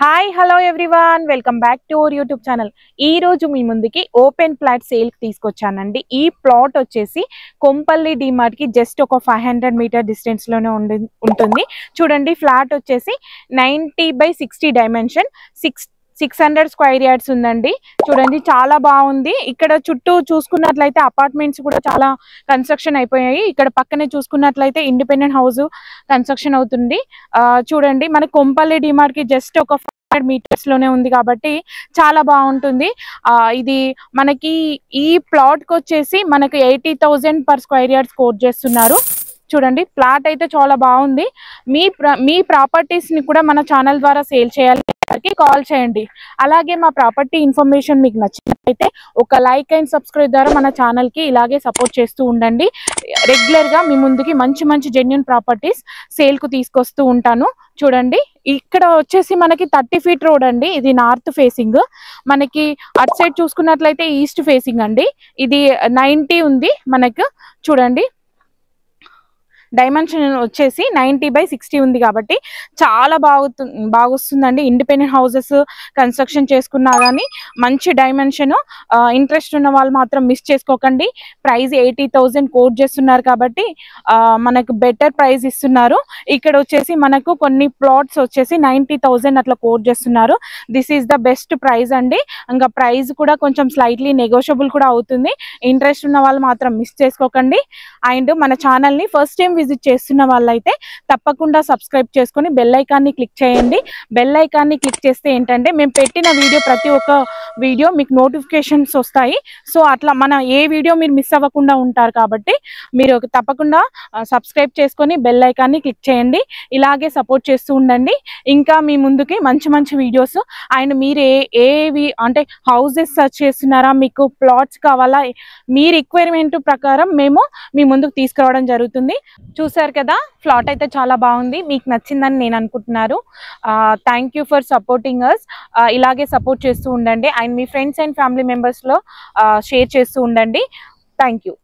Hi hello everyone welcome back to our YouTube channel. ఈ రోజు మీ ముందుకి ఓపెన్ ప్లాట్ సేల్ కి తీసుకొచ్చానండి. ఈ ప్లాట్ వచ్చేసి కొంపల్లి డిమార్ట్ కి జస్ట్ ఒక 500 మీటర్ డిస్టెన్స్ లోనే ఉంటుంది. చూడండి, ఫ్లాట్ వచ్చేసి 90/60 డైమెన్షన్ 600 స్క్వేర్ యార్డ్స్ ఉందండి. చూడండి, చాలా బాగుంది. ఇక్కడ చుట్టూ చూసుకున్నట్లయితే అపార్ట్మెంట్స్ కూడా చాలా కన్స్ట్రక్షన్ అయిపోయాయి. ఇక్కడ పక్కనే చూసుకున్నట్లయితే ఇండిపెండెంట్ హౌస్ కన్స్ట్రక్షన్ అవుతుంది. చూడండి, మన కొంపల్లి డిమార్ట్ కి జస్ట్ ఒక 500 మీటర్స్ లోనే ఉంది కాబట్టి చాలా బాగుంటుంది. ఇది మనకి ఈ ప్లాట్ కి వచ్చేసి మనకి 80,000 పర్ స్క్వేర్ యార్డ్స్ కోట్ చేస్తున్నారు. చూడండి, ప్లాట్ అయితే చాలా బాగుంది. మీ ప్రాపర్టీస్ ని కూడా మన ఛానల్ ద్వారా సేల్ చేయాలి, కాల్ చేయండి. అలాగే మా ప్రాపర్టీ ఇన్ఫర్మేషన్ మీకు నచ్చినట్లయితే ఒక లైక్ అండ్ సబ్స్క్రైబ్ ద్వారా మన ఛానల్ కి ఇలాగే సపోర్ట్ చేస్తూ ఉండండి. రెగ్యులర్ గా మీ ముందుకి మంచి మంచి జెన్యూన్ ప్రాపర్టీస్ సేల్ కు తీసుకొస్తూ ఉంటాను. చూడండి, ఇక్కడ వచ్చేసి మనకి 30 ఫీట్ రోడ్ అండి. ఇది నార్త్ ఫేసింగ్. మనకి అటు సైడ్ చూసుకున్నట్లయితే ఈస్ట్ ఫేసింగ్ అండి. ఇది 90 ఉంది మనకు. చూడండి, డైమెన్షన్ వచ్చేసి 90/60 ఉంది కాబట్టి చాలా బాగొస్తుందండి. ఇండిపెండెంట్ హౌసెస్ కన్స్ట్రక్షన్ చేసుకున్నా కానీ మంచి డైమెన్షన్. ఇంట్రెస్ట్ ఉన్న వాళ్ళు మాత్రం మిస్ చేసుకోకండి. ప్రైస్ 80,000 కోట్ చేస్తున్నారు కాబట్టి మనకు బెటర్ ప్రైస్ ఇస్తున్నారు. ఇక్కడ వచ్చేసి మనకు కొన్ని ప్లాట్స్ వచ్చేసి 90,000 అట్లా కోట్ చేస్తున్నారు. This is the best price అండి. ఇంకా ప్రైస్ కూడా కొంచెం స్లైట్లీ నెగోషియబుల్ కూడా అవుతుంది. ఇంట్రెస్ట్ ఉన్న వాళ్ళు మాత్రం మిస్ చేసుకోకండి. అండ్ మన ఛానల్ని ఫస్ట్ టైం విజిట్ చేస్తున్న వాళ్ళైతే తప్పకుండా సబ్స్క్రైబ్ చేసుకొని బెల్ ఐకాన్ని క్లిక్ చేయండి. బెల్ ఐకాన్ని క్లిక్ చేస్తే ఏంటంటే మేము పెట్టిన వీడియో ప్రతి ఒక్క వీడియో మీకు నోటిఫికేషన్స్ వస్తాయి. సో అట్లా మన ఏ వీడియో మీరు మిస్ అవ్వకుండా ఉంటారు కాబట్టి మీరు తప్పకుండా సబ్స్క్రైబ్ చేసుకొని బెల్ ఐకాన్ని క్లిక్ చేయండి. ఇలాగే సపోర్ట్ చేస్తూ ఉండండి. ఇంకా మీ ముందుకి మంచి మంచి వీడియోస్ అండ్ మీరు ఏవి అంటే హౌసెస్ సర్చ్ చేస్తున్నారా, మీకు ప్లాట్స్ కావాలా, మీ రిక్వైర్మెంట్ ప్రకారం మేము మీ ముందుకు తీసుకురావడం జరుగుతుంది. చూసారు కదా, ఫ్లాట్ అయితే చాలా బాగుంది. మీకు నచ్చిందని నేను అనుకుంటున్నారు. Thank you for supporting us. ఇలాగే సపోర్ట్ చేస్తూ ఉండండి అండ్ మీ ఫ్రెండ్స్ అండ్ ఫ్యామిలీ మెంబర్స్లో షేర్ చేస్తూ ఉండండి. Thank you.